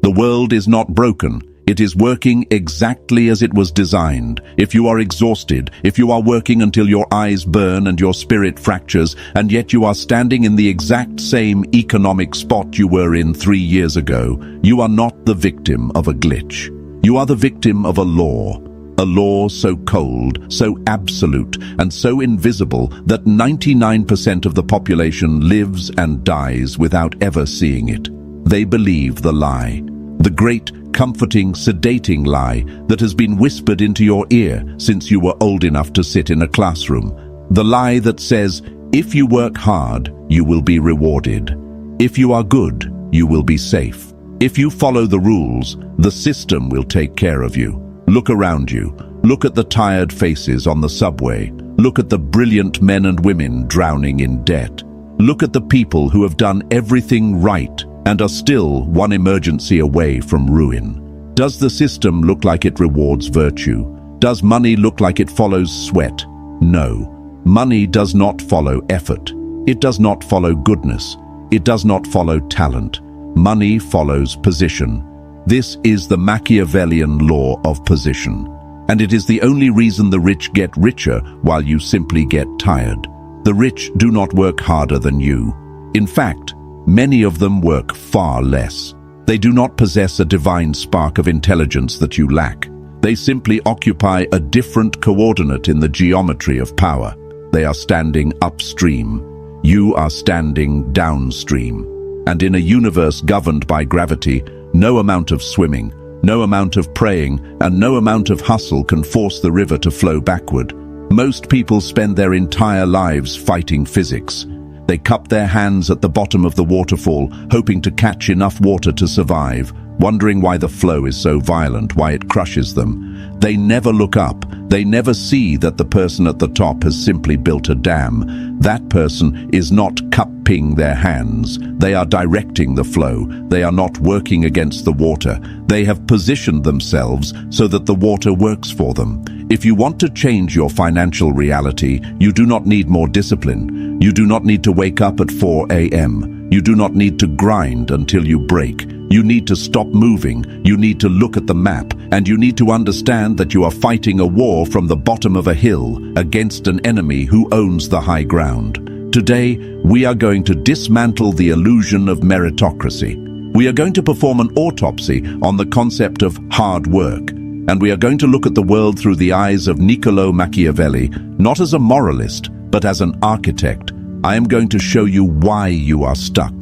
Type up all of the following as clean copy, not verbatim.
The world is not broken. It is working exactly as it was designed. If you are exhausted, if you are working until your eyes burn and your spirit fractures, and yet you are standing in the exact same economic spot you were in 3 years ago, you are not the victim of a glitch. You are the victim of a law so cold, so absolute, and so invisible that 99% of the population lives and dies without ever seeing it. They believe the lie. The great, comforting, sedating lie that has been whispered into your ear since you were old enough to sit in a classroom. The lie that says, if you work hard, you will be rewarded. If you are good, you will be safe. If you follow the rules, the system will take care of you. Look around you. Look at the tired faces on the subway. Look at the brilliant men and women drowning in debt. Look at the people who have done everything right and are still one emergency away from ruin. Does the system look like it rewards virtue? Does money look like it follows sweat? No. Money does not follow effort. It does not follow goodness. It does not follow talent. Money follows position. This is the Machiavellian law of position. And it is the only reason the rich get richer while you simply get tired. The rich do not work harder than you. In fact, many of them work far less. They do not possess a divine spark of intelligence that you lack. They simply occupy a different coordinate in the geometry of power. They are standing upstream. You are standing downstream. And in a universe governed by gravity, no amount of swimming, no amount of praying, and no amount of hustle can force the river to flow backward. Most people spend their entire lives fighting physics. They cup their hands at the bottom of the waterfall, hoping to catch enough water to survive, wondering why the flow is so violent, why it crushes them. They never look up. They never see that the person at the top has simply built a dam. That person is not cupping their hands. They are directing the flow. They are not working against the water. They have positioned themselves so that the water works for them. If you want to change your financial reality, you do not need more discipline. You do not need to wake up at 4 a.m. You do not need to grind until you break. You need to stop moving. You need to look at the map, and you need to understand that you are fighting a war from the bottom of a hill against an enemy who owns the high ground. Today, we are going to dismantle the illusion of meritocracy. We are going to perform an autopsy on the concept of hard work, and we are going to look at the world through the eyes of Niccolò Machiavelli, not as a moralist, but as an architect. I am going to show you why you are stuck,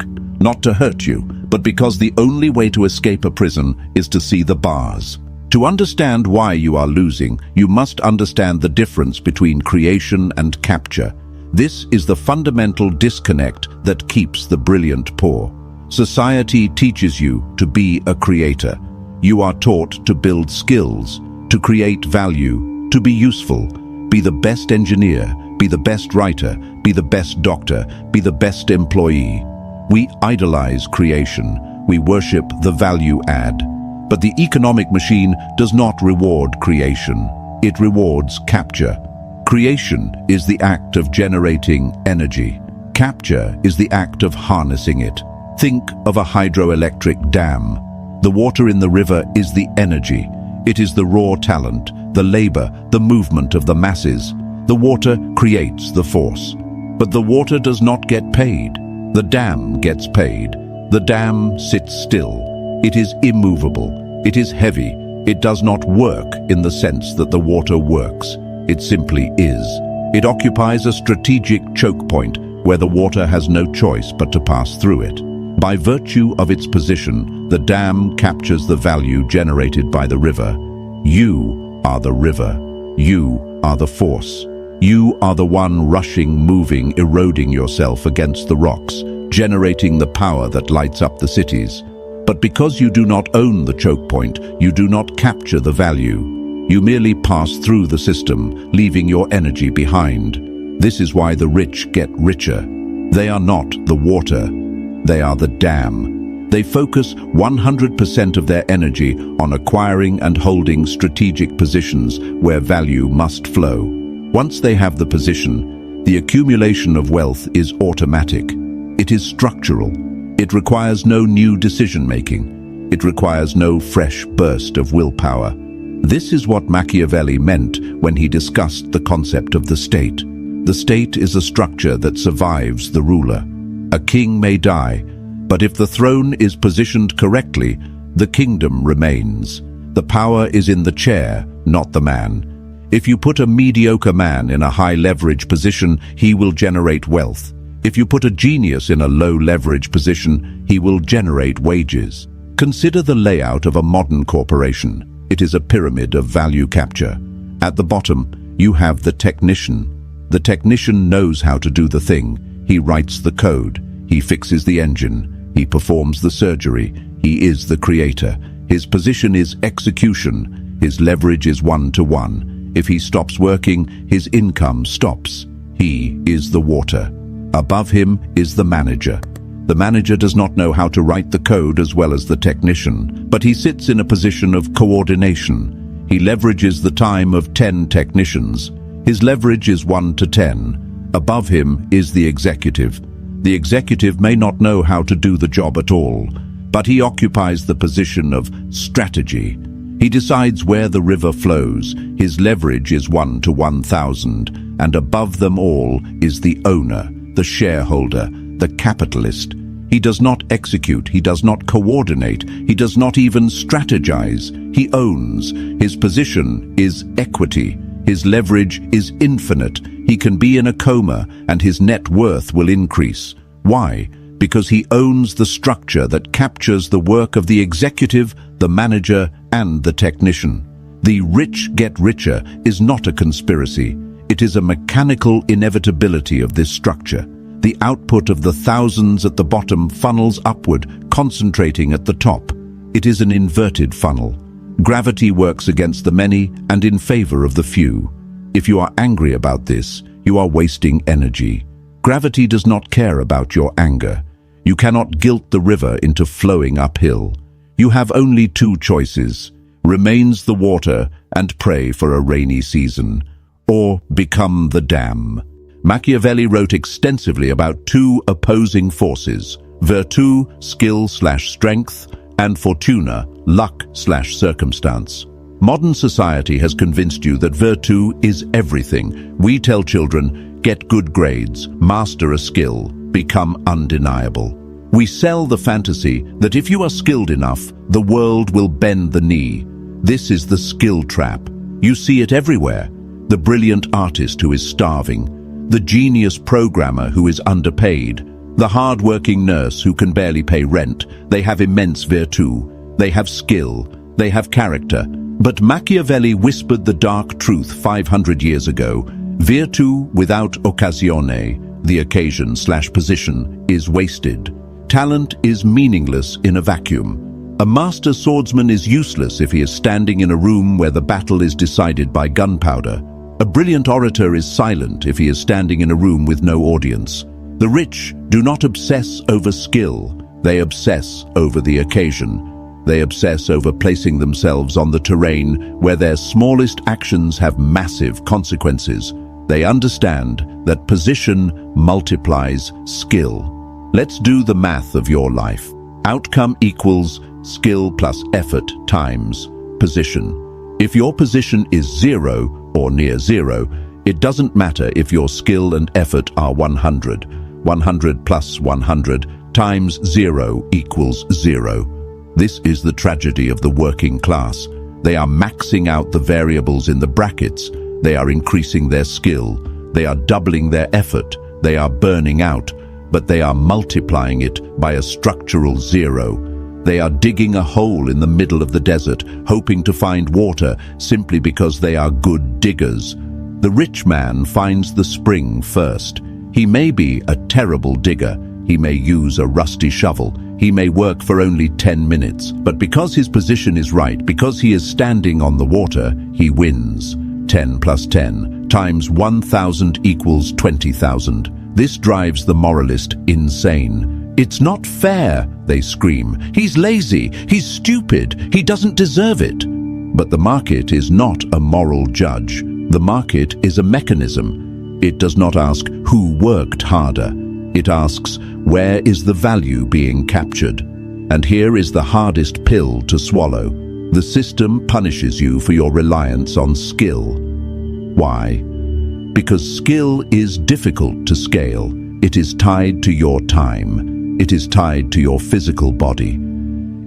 not to hurt you, but because the only way to escape a prison is to see the bars. To understand why you are losing, you must understand the difference between creation and capture. This is the fundamental disconnect that keeps the brilliant poor. Society teaches you to be a creator. You are taught to build skills, to create value, to be useful, be the best engineer, be the best writer, be the best doctor, be the best employee. We idolize creation. We worship the value add. But the economic machine does not reward creation. It rewards capture. Creation is the act of generating energy. Capture is the act of harnessing it. Think of a hydroelectric dam. The water in the river is the energy. It is the raw talent, the labor, the movement of the masses. The water creates the force. But the water does not get paid. The dam gets paid. The dam sits still. It is immovable. It is heavy. It does not work in the sense that the water works. It simply is. It occupies a strategic choke point where the water has no choice but to pass through it. By virtue of its position, the dam captures the value generated by the river. You are the river. You are the force. You are the one rushing, moving, eroding yourself against the rocks, generating the power that lights up the cities. But because you do not own the choke point, you do not capture the value. You merely pass through the system, leaving your energy behind. This is why the rich get richer. They are not the water. They are the dam. They focus 100% of their energy on acquiring and holding strategic positions where value must flow. Once they have the position, the accumulation of wealth is automatic. It is structural. It requires no new decision-making. It requires no fresh burst of willpower. This is what Machiavelli meant when he discussed the concept of the state. The state is a structure that survives the ruler. A king may die, but if the throne is positioned correctly, the kingdom remains. The power is in the chair, not the man. If you put a mediocre man in a high-leverage position, he will generate wealth. If you put a genius in a low-leverage position, he will generate wages. Consider the layout of a modern corporation. It is a pyramid of value capture. At the bottom, you have the technician. The technician knows how to do the thing. He writes the code. He fixes the engine. He performs the surgery. He is the creator. His position is execution. His leverage is 1-to-1. If he stops working, his income stops. He is the water. Above him is the manager. The manager does not know how to write the code as well as the technician, but he sits in a position of coordination. He leverages the time of 10 technicians. His leverage is 1-to-10. Above him is the executive. The executive may not know how to do the job at all, but he occupies the position of strategy. He decides where the river flows. His leverage is 1-to-1,000, and above them all is the owner, the shareholder, the capitalist. He does not execute, he does not coordinate, he does not even strategize. He owns. His position is equity. His leverage is infinite. He can be in a coma and his net worth will increase. Why? Because he owns the structure that captures the work of the executive, the manager, and the technician. The rich get richer is not a conspiracy. It is a mechanical inevitability of this structure. The output of the thousands at the bottom funnels upward, concentrating at the top. It is an inverted funnel. Gravity works against the many and in favor of the few. If you are angry about this, you are wasting energy. Gravity does not care about your anger. You cannot guilt the river into flowing uphill. You have only two choices: remains the water and pray for a rainy season, or become the dam. Machiavelli wrote extensively about two opposing forces: virtù, skill/strength, and fortuna, luck/circumstance. Modern society has convinced you that virtù is everything. We tell children, get good grades, master a skill, become undeniable. We sell the fantasy that if you are skilled enough, the world will bend the knee. This is the skill trap. You see it everywhere. The brilliant artist who is starving, the genius programmer who is underpaid, the hard-working nurse who can barely pay rent. They have immense virtù. They have skill. They have character. But Machiavelli whispered the dark truth 500 years ago. Virtù without occasione, the occasion/position, is wasted. Talent is meaningless in a vacuum. A master swordsman is useless if he is standing in a room where the battle is decided by gunpowder. A brilliant orator is silent if he is standing in a room with no audience. The rich do not obsess over skill. They obsess over the occasion. They obsess over placing themselves on the terrain where their smallest actions have massive consequences. They understand that position multiplies skill. Let's do the math of your life. Outcome equals skill plus effort times position. If your position is 0 or near 0, it doesn't matter if your skill and effort are 100. 100 plus 100 times 0 equals 0. This is the tragedy of the working class. They are maxing out the variables in the brackets. They are increasing their skill. They are doubling their effort. They are burning out, but they are multiplying it by a structural 0. They are digging a hole in the middle of the desert, hoping to find water simply because they are good diggers. The rich man finds the spring first. He may be a terrible digger. He may use a rusty shovel. He may work for only 10 minutes. But because his position is right, because he is standing on the water, he wins. 10 plus 10 times 1,000 equals 20,000. This drives the moralist insane. It's not fair, they scream. He's lazy. He's stupid. He doesn't deserve it. But the market is not a moral judge. The market is a mechanism. It does not ask who worked harder. It asks, where is the value being captured? And here is the hardest pill to swallow. The system punishes you for your reliance on skill. Why? Because skill is difficult to scale. It is tied to your time. It is tied to your physical body.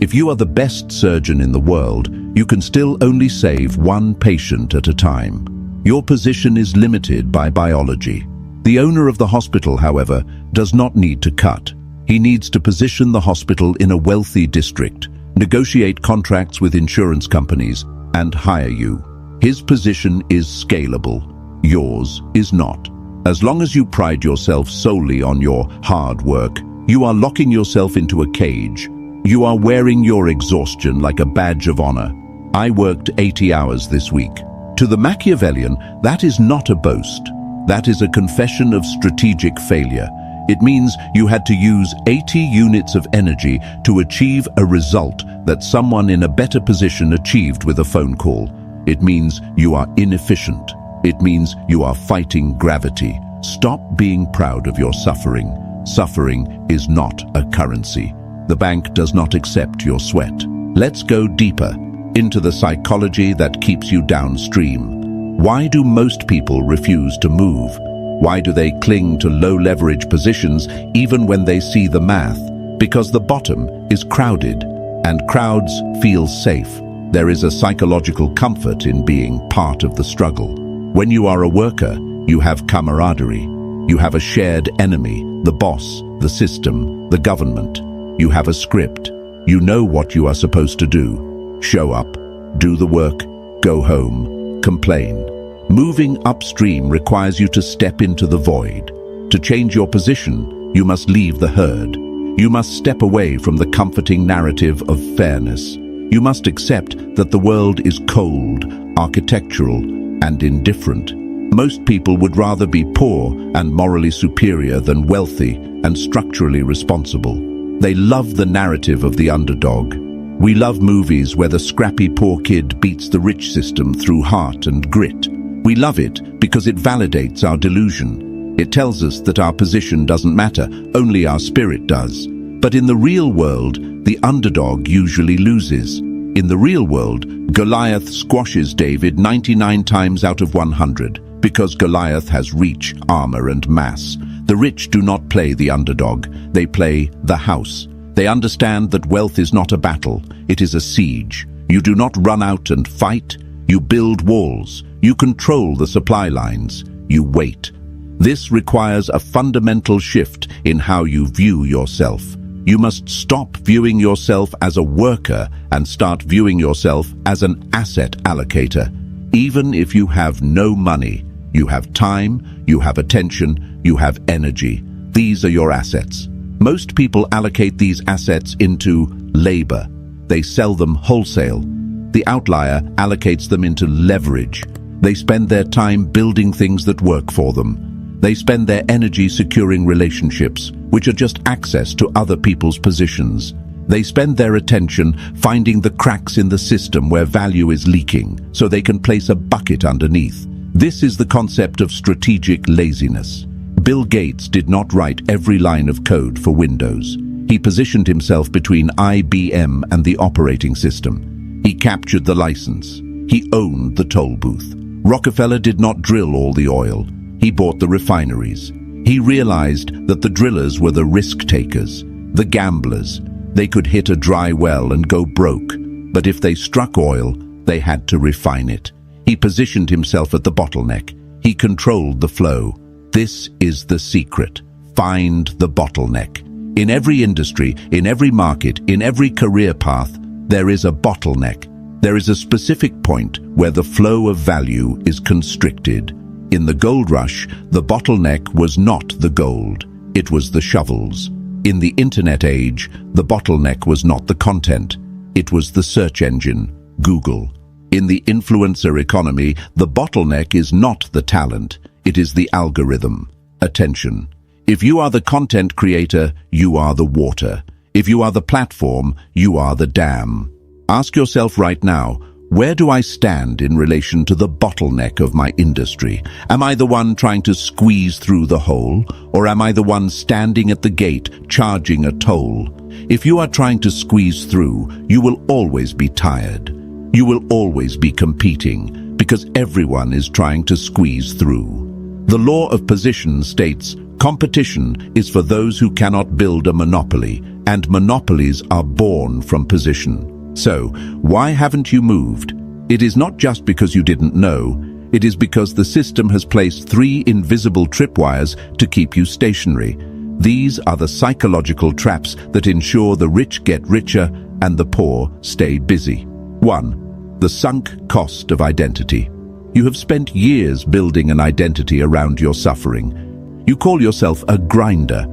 If you are the best surgeon in the world, you can still only save one patient at a time. Your position is limited by biology. The owner of the hospital, however, does not need to cut. He needs to position the hospital in a wealthy district, negotiate contracts with insurance companies, and hire you. His position is scalable. Yours is not. As long as you pride yourself solely on your hard work, you are locking yourself into a cage. You are wearing your exhaustion like a badge of honor. I worked 80 hours this week. To the Machiavellian, that is not a boast. That is a confession of strategic failure. It means you had to use 80 units of energy to achieve a result that someone in a better position achieved with a phone call. It means you are inefficient. It means you are fighting gravity. Stop being proud of your suffering. Suffering is not a currency. The bank does not accept your sweat. Let's go deeper into the psychology that keeps you downstream. Why do most people refuse to move? Why do they cling to low-leverage positions even when they see the math? Because the bottom is crowded, and crowds feel safe. There is a psychological comfort in being part of the struggle. When you are a worker, you have camaraderie. You have a shared enemy, the boss, the system, the government. You have a script. You know what you are supposed to do. Show up, do the work, go home, complain. Moving upstream requires you to step into the void. To change your position, you must leave the herd. You must step away from the comforting narrative of fairness. You must accept that the world is cold, architectural, and indifferent. Most people would rather be poor and morally superior than wealthy and structurally responsible. They love the narrative of the underdog. We love movies where the scrappy poor kid beats the rich system through heart and grit. We love it because it validates our delusion. It tells us that our position doesn't matter, only our spirit does. But in the real world, the underdog usually loses. In the real world, Goliath squashes David 99 times out of 100 because Goliath has reach, armor, and mass. The rich do not play the underdog, they play the house. They understand that wealth is not a battle, it is a siege. You do not run out and fight, you build walls. You control the supply lines. You wait. This requires a fundamental shift in how you view yourself. You must stop viewing yourself as a worker and start viewing yourself as an asset allocator. Even if you have no money, you have time, you have attention, you have energy. These are your assets. Most people allocate these assets into labor. They sell them wholesale. The outlier allocates them into leverage. They spend their time building things that work for them. They spend their energy securing relationships, which are just access to other people's positions. They spend their attention finding the cracks in the system where value is leaking, so they can place a bucket underneath. This is the concept of strategic laziness. Bill Gates did not write every line of code for Windows. He positioned himself between IBM and the operating system. He captured the license. He owned the toll booth. Rockefeller did not drill all the oil. He bought the refineries. He realized that the drillers were the risk takers, the gamblers. They could hit a dry well and go broke, but if they struck oil, they had to refine it. He positioned himself at the bottleneck. He controlled the flow. This is the secret. Find the bottleneck. In every industry, in every market, in every career path, there is a bottleneck. There is a specific point where the flow of value is constricted. In the gold rush, the bottleneck was not the gold, it was the shovels. In the internet age, the bottleneck was not the content, it was the search engine, Google. In the influencer economy, the bottleneck is not the talent, it is the algorithm, attention. If you are the content creator, you are the water. If you are the platform, you are the dam. Ask yourself right now, where do I stand in relation to the bottleneck of my industry? Am I the one trying to squeeze through the hole, or am I the one standing at the gate charging a toll? If you are trying to squeeze through, you will always be tired. You will always be competing, because everyone is trying to squeeze through. The law of position states, competition is for those who cannot build a monopoly, and monopolies are born from position. So, why haven't you moved? It is not just because you didn't know. It is because the system has placed 3 invisible tripwires to keep you stationary. These are the psychological traps that ensure the rich get richer and the poor stay busy. 1. The sunk cost of identity. You have spent years building an identity around your suffering. You call yourself a grinder.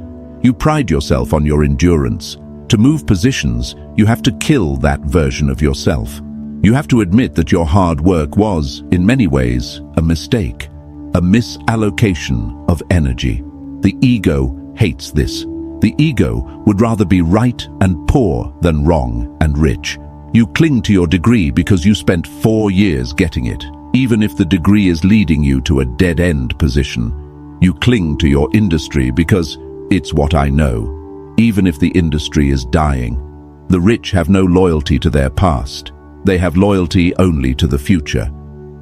You pride yourself on your endurance. To move positions, you have to kill that version of yourself. You have to admit that your hard work was, in many ways, a mistake, a misallocation of energy. The ego hates this. The ego would rather be right and poor than wrong and rich. You cling to your degree because you spent 4 years getting it, even if the degree is leading you to a dead-end position. You cling to your industry because it's what I know, even if the industry is dying. The rich have no loyalty to their past. They have loyalty only to the future.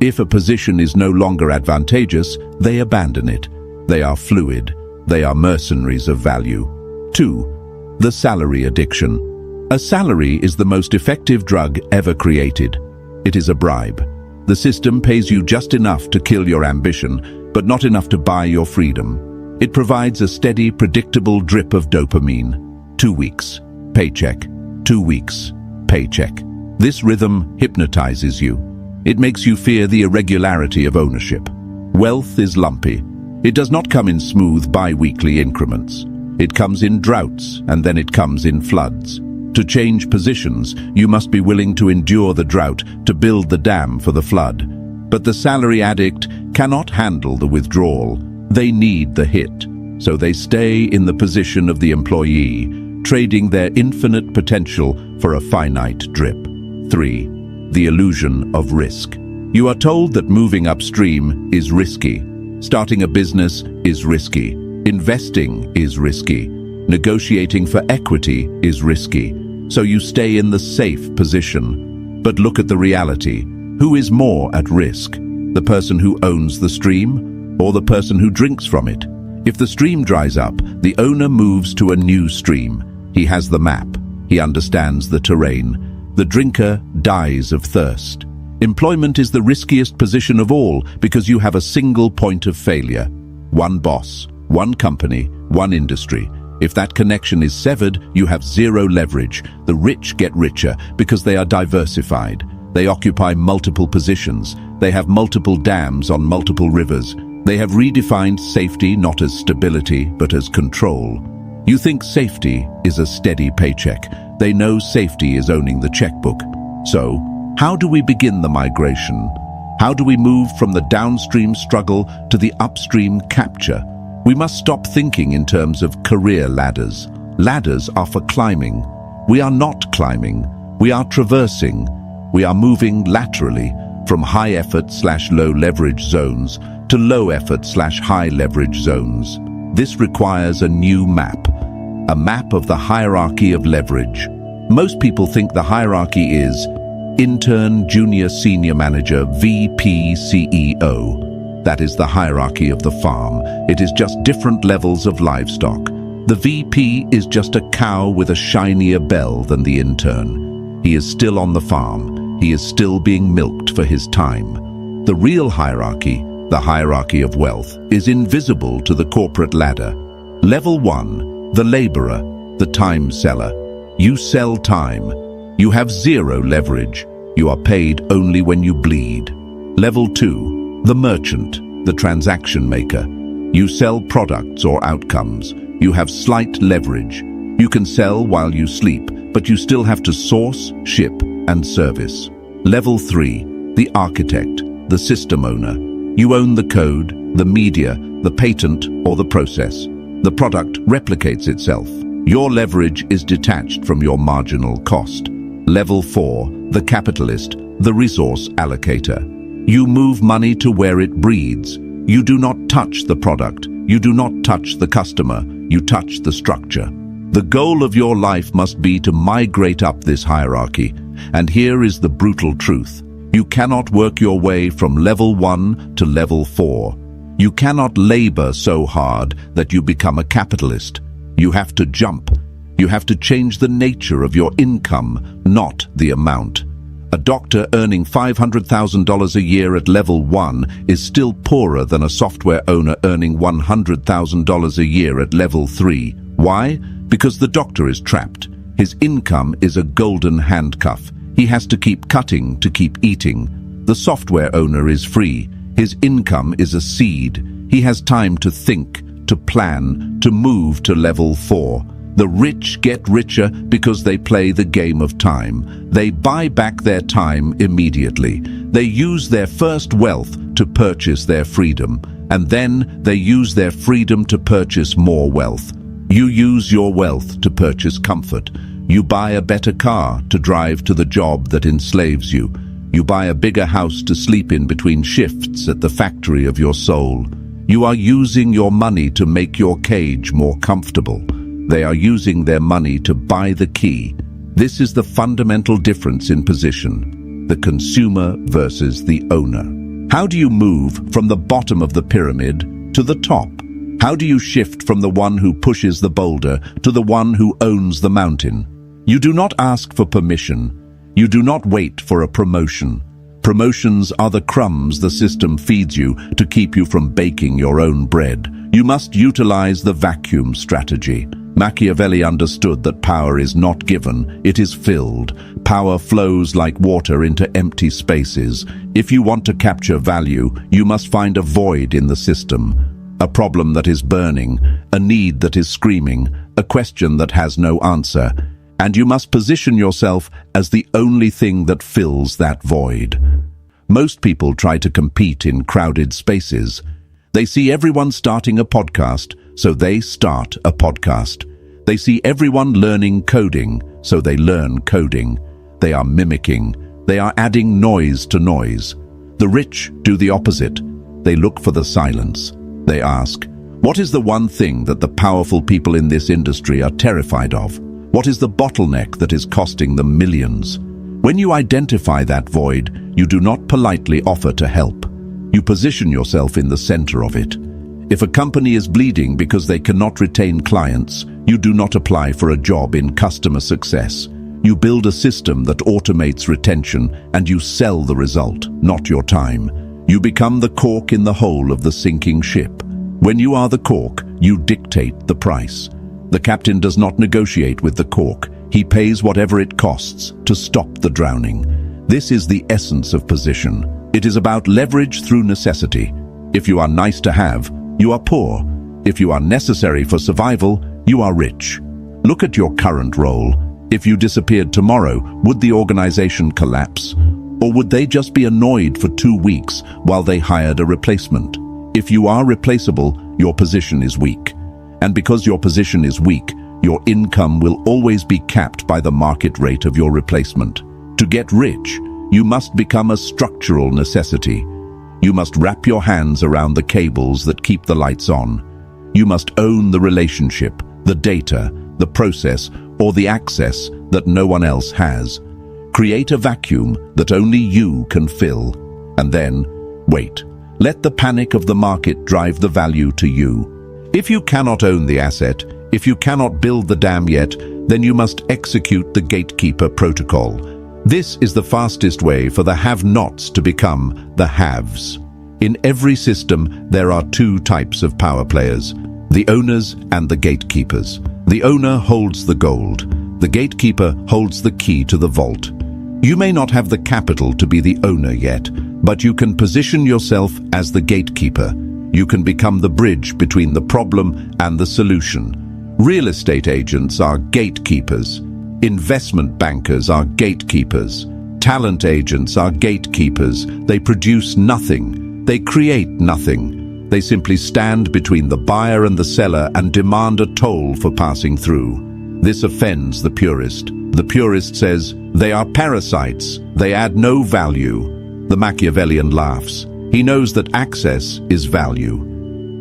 If a position is no longer advantageous, they abandon it. They are fluid. They are mercenaries of value. 2. The salary addiction. A salary is the most effective drug ever created. It is a bribe. The system pays you just enough to kill your ambition, but not enough to buy your freedom. It provides a steady, predictable drip of dopamine. 2 weeks, paycheck. 2 weeks, paycheck. This rhythm hypnotizes you. It makes you fear the irregularity of ownership. Wealth is lumpy. It does not come in smooth bi-weekly increments. It comes in droughts, and then it comes in floods. To change positions, you must be willing to endure the drought to build the dam for the flood. But the salary addict cannot handle the withdrawal. They need the hit, so they stay in the position of the employee, trading their infinite potential for a finite drip. 3. The illusion of risk. You are told that moving upstream is risky. Starting a business is risky. Investing is risky. Negotiating for equity is risky. So you stay in the safe position. But look at the reality. Who is more at risk? The person who owns the stream or the person who drinks from it? If the stream dries up, the owner moves to a new stream. He has the map. He understands the terrain. The drinker dies of thirst. Employment is the riskiest position of all because you have a single point of failure. One boss, one company, one industry. If that connection is severed, you have zero leverage. The rich get richer because they are diversified. They occupy multiple positions. They have multiple dams on multiple rivers. They have redefined safety not as stability, but as control. You think safety is a steady paycheck. They know safety is owning the checkbook. So, how do we begin the migration? How do we move from the downstream struggle to the upstream capture? We must stop thinking in terms of career ladders. Ladders are for climbing. We are not climbing. We are traversing. We are moving laterally from high-effort/low leverage zones to low-effort/high leverage zones. This requires a new map, a map of the hierarchy of leverage. Most people think the hierarchy is intern, junior, senior manager, VP, CEO. That is the hierarchy of the farm. It is just different levels of livestock. The VP is just a cow with a shinier bell than the intern. He is still on the farm. He is still being milked for his time. The real hierarchy, the hierarchy of wealth, is invisible to the corporate ladder. Level 1, the laborer, the time seller. You sell time. You have zero leverage. You are paid only when you bleed. Level 2, the merchant, the transaction maker. You sell products or outcomes. You have slight leverage. You can sell while you sleep, but you still have to source, ship, and service. Level 3, the architect, the system owner. You own the code, the media, the patent, or the process. The product replicates itself. Your leverage is detached from your marginal cost. Level 4, the capitalist, the resource allocator. You move money to where it breathes. You do not touch the product. You do not touch the customer. You touch the structure. The goal of your life must be to migrate up this hierarchy. And here is the brutal truth. You cannot work your way from level 1 to level 4. You cannot labor so hard that you become a capitalist. You have to jump. You have to change the nature of your income, not the amount. A doctor earning $500,000 a year at level 1 is still poorer than a software owner earning $100,000 a year at level 3. Why? Because the doctor is trapped. His income is a golden handcuff. He has to keep cutting to keep eating. The software owner is free. His income is a seed. He has time to think, to plan, to move to level 4. The rich get richer because they play the game of time. They buy back their time immediately. They use their first wealth to purchase their freedom, and then they use their freedom to purchase more wealth. You use your wealth to purchase comfort. You buy a better car to drive to the job that enslaves you. You buy a bigger house to sleep in between shifts at the factory of your soul. You are using your money to make your cage more comfortable. They are using their money to buy the key. This is the fundamental difference in position. The consumer versus the owner. How do you move from the bottom of the pyramid to the top? How do you shift from the one who pushes the boulder to the one who owns the mountain? You do not ask for permission. You do not wait for a promotion. Promotions are the crumbs the system feeds you to keep you from baking your own bread. You must utilize the vacuum strategy. Machiavelli understood that power is not given, it is filled. Power flows like water into empty spaces. If you want to capture value, you must find a void in the system. A problem that is burning, a need that is screaming, a question that has no answer. And you must position yourself as the only thing that fills that void. Most people try to compete in crowded spaces. They see everyone starting a podcast, so they start a podcast. They see everyone learning coding, so they learn coding. They are mimicking. They are adding noise to noise. The rich do the opposite. They look for the silence. They ask, what is the one thing that the powerful people in this industry are terrified of? What is the bottleneck that is costing them millions? When you identify that void, you do not politely offer to help. You position yourself in the center of it. If a company is bleeding because they cannot retain clients, you do not apply for a job in customer success. You build a system that automates retention and you sell the result, not your time. You become the cork in the hole of the sinking ship. When you are the cork, you dictate the price. The captain does not negotiate with the cork. He pays whatever it costs to stop the drowning. This is the essence of position. It is about leverage through necessity. If you are nice to have, you are poor. If you are necessary for survival, you are rich. Look at your current role. If you disappeared tomorrow, would the organization collapse? Or would they just be annoyed for 2 weeks while they hired a replacement? If you are replaceable, your position is weak. And because your position is weak, your income will always be capped by the market rate of your replacement. To get rich, you must become a structural necessity. You must wrap your hands around the cables that keep the lights on. You must own the relationship, the data, the process, or the access that no one else has. Create a vacuum that only you can fill. And then, wait. Let the panic of the market drive the value to you. If you cannot own the asset, if you cannot build the dam yet, then you must execute the gatekeeper protocol. This is the fastest way for the have-nots to become the haves. In every system, there are 2 types of power players, the owners and the gatekeepers. The owner holds the gold. The gatekeeper holds the key to the vault. You may not have the capital to be the owner yet, but you can position yourself as the gatekeeper. You can become the bridge between the problem and the solution. Real estate agents are gatekeepers. Investment bankers are gatekeepers. Talent agents are gatekeepers. They produce nothing. They create nothing. They simply stand between the buyer and the seller and demand a toll for passing through. This offends the purist. The purist says, they are parasites. They add no value. The Machiavellian laughs. He knows that access is value.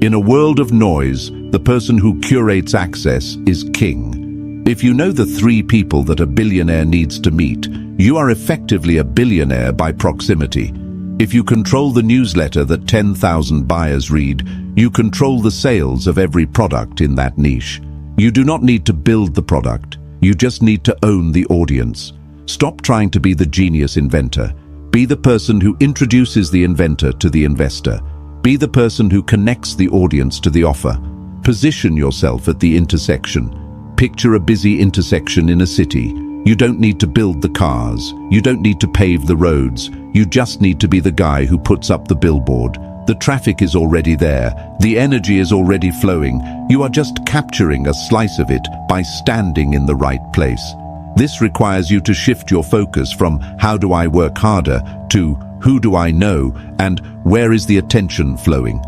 In a world of noise, the person who curates access is king. If you know the 3 people that a billionaire needs to meet, you are effectively a billionaire by proximity. If you control the newsletter that 10,000 buyers read, you control the sales of every product in that niche. You do not need to build the product, you just need to own the audience. Stop trying to be the genius inventor. Be the person who introduces the inventor to the investor. Be the person who connects the audience to the offer. Position yourself at the intersection. Picture a busy intersection in a city. You don't need to build the cars. You don't need to pave the roads. You just need to be the guy who puts up the billboard. The traffic is already there. The energy is already flowing. You are just capturing a slice of it by standing in the right place. This requires you to shift your focus from how do I work harder to who do I know and where is the attention flowing.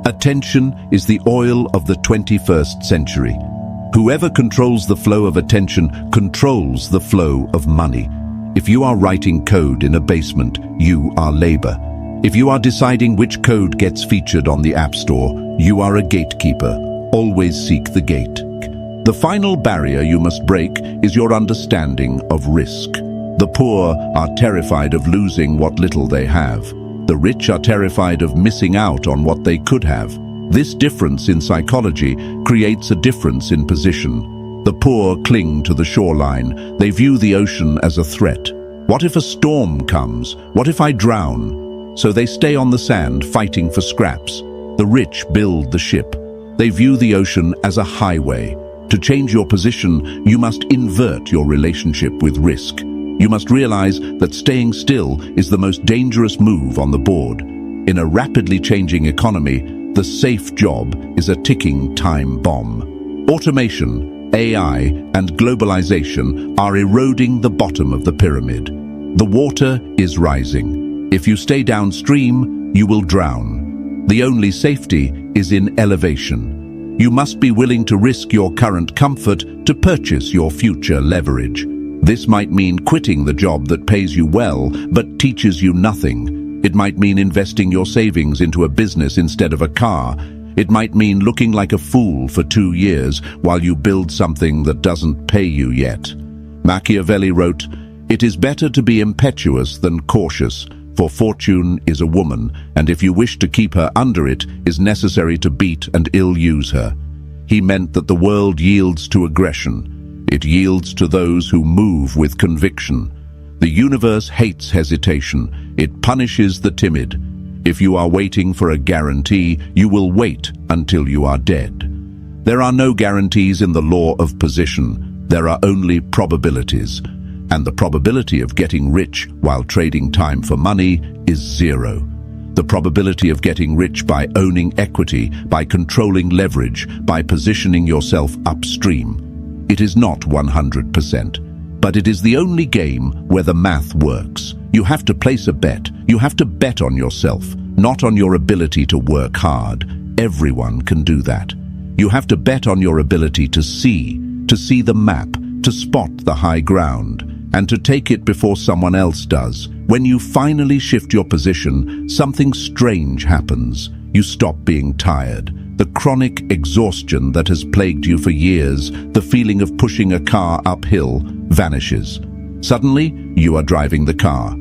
Attention is the oil of the 21st century. Whoever controls the flow of attention controls the flow of money. If you are writing code in a basement, you are labor. If you are deciding which code gets featured on the App Store, you are a gatekeeper. Always seek the gate. The final barrier you must break is your understanding of risk. The poor are terrified of losing what little they have. The rich are terrified of missing out on what they could have. This difference in psychology creates a difference in position. The poor cling to the shoreline. They view the ocean as a threat. What if a storm comes? What if I drown? So they stay on the sand fighting for scraps. The rich build the ship. They view the ocean as a highway. To change your position, you must invert your relationship with risk. You must realize that staying still is the most dangerous move on the board. In a rapidly changing economy, the safe job is a ticking time bomb. Automation, AI, and globalization are eroding the bottom of the pyramid. The water is rising. If you stay downstream, you will drown. The only safety is in elevation. You must be willing to risk your current comfort to purchase your future leverage. This might mean quitting the job that pays you well but teaches you nothing. It might mean investing your savings into a business instead of a car. It might mean looking like a fool for 2 years while you build something that doesn't pay you yet. Machiavelli wrote, "It is better to be impetuous than cautious, for fortune is a woman, and if you wish to keep her under it, is necessary to beat and ill-use her." He meant that the world yields to aggression. It yields to those who move with conviction. The universe hates hesitation. It punishes the timid. If you are waiting for a guarantee, you will wait until you are dead. There are no guarantees in the law of position. There are only probabilities. And the probability of getting rich while trading time for money is 0. The probability of getting rich by owning equity, by controlling leverage, by positioning yourself upstream. It is not 100%, but it is the only game where the math works. You have to place a bet. You have to bet on yourself, not on your ability to work hard. Everyone can do that. You have to bet on your ability to see the map, to spot the high ground, and to take it before someone else does. When you finally shift your position, something strange happens. You stop being tired. The chronic exhaustion that has plagued you for years, the feeling of pushing a car uphill, vanishes. Suddenly, you are driving the car.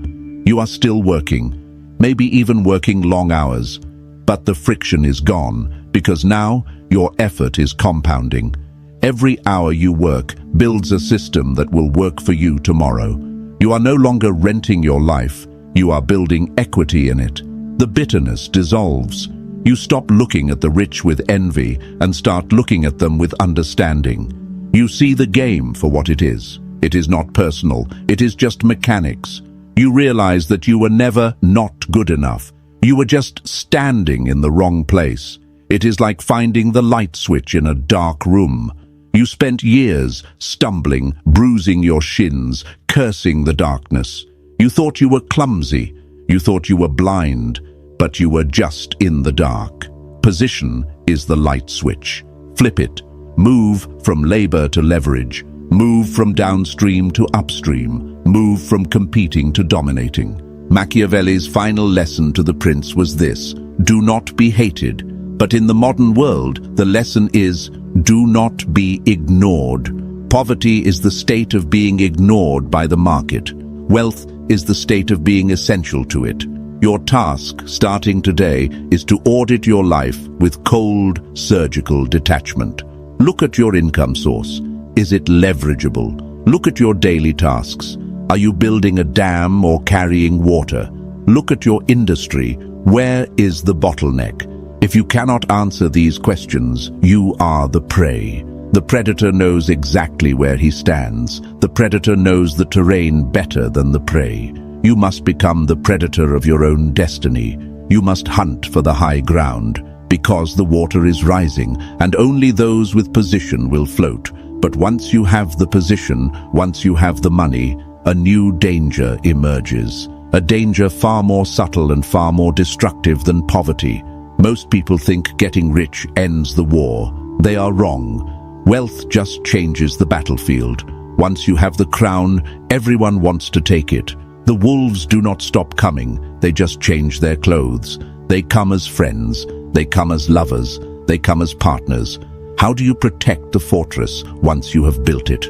You are still working, maybe even working long hours, but the friction is gone because now your effort is compounding. Every hour you work builds a system that will work for you tomorrow. You are no longer renting your life, you are building equity in it. The bitterness dissolves. You stop looking at the rich with envy and start looking at them with understanding. You see the game for what it is. It is not personal, it is just mechanics. You realize that you were never not good enough. You were just standing in the wrong place. It is like finding the light switch in a dark room. You spent years stumbling, bruising your shins, cursing the darkness. You thought you were clumsy. You thought you were blind, but you were just in the dark. Position is the light switch. Flip it. Move from labor to leverage. Move from downstream to upstream. Move from competing to dominating. Machiavelli's final lesson to the prince was this: do not be hated. But in the modern world, the lesson is, do not be ignored. Poverty is the state of being ignored by the market. Wealth is the state of being essential to it. Your task, starting today, is to audit your life with cold, surgical detachment. Look at your income source. Is it leverageable? Look at your daily tasks. Are you building a dam or carrying water? Look at your industry. Where is the bottleneck? If you cannot answer these questions, you are the prey. The predator knows exactly where he stands. The predator knows the terrain better than the prey. You must become the predator of your own destiny. You must hunt for the high ground, because the water is rising, and only those with position will float. But once you have the position, once you have the money, a new danger emerges. A danger far more subtle and far more destructive than poverty. Most people think getting rich ends the war. They are wrong. Wealth just changes the battlefield. Once you have the crown, everyone wants to take it. The wolves do not stop coming, they just change their clothes. They come as friends, they come as lovers, they come as partners. How do you protect the fortress once you have built it?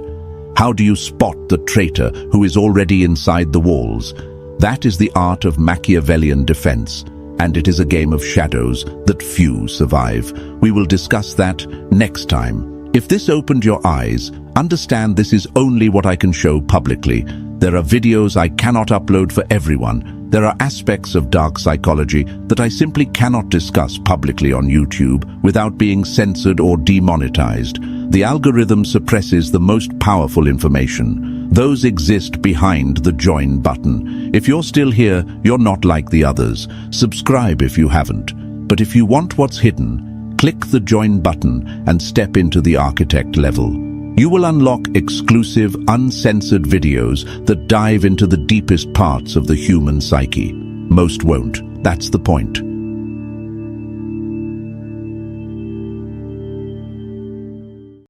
How do you spot the traitor who is already inside the walls? That is the art of Machiavellian defense, and it is a game of shadows that few survive. We will discuss that next time. If this opened your eyes, understand this is only what I can show publicly. There are videos I cannot upload for everyone. There are aspects of dark psychology that I simply cannot discuss publicly on YouTube without being censored or demonetized. The algorithm suppresses the most powerful information. Those exist behind the join button. If you're still here, you're not like the others. Subscribe if you haven't. But if you want what's hidden, click the join button and step into the architect level. You will unlock exclusive, uncensored videos that dive into the deepest parts of the human psyche. Most won't. That's the point.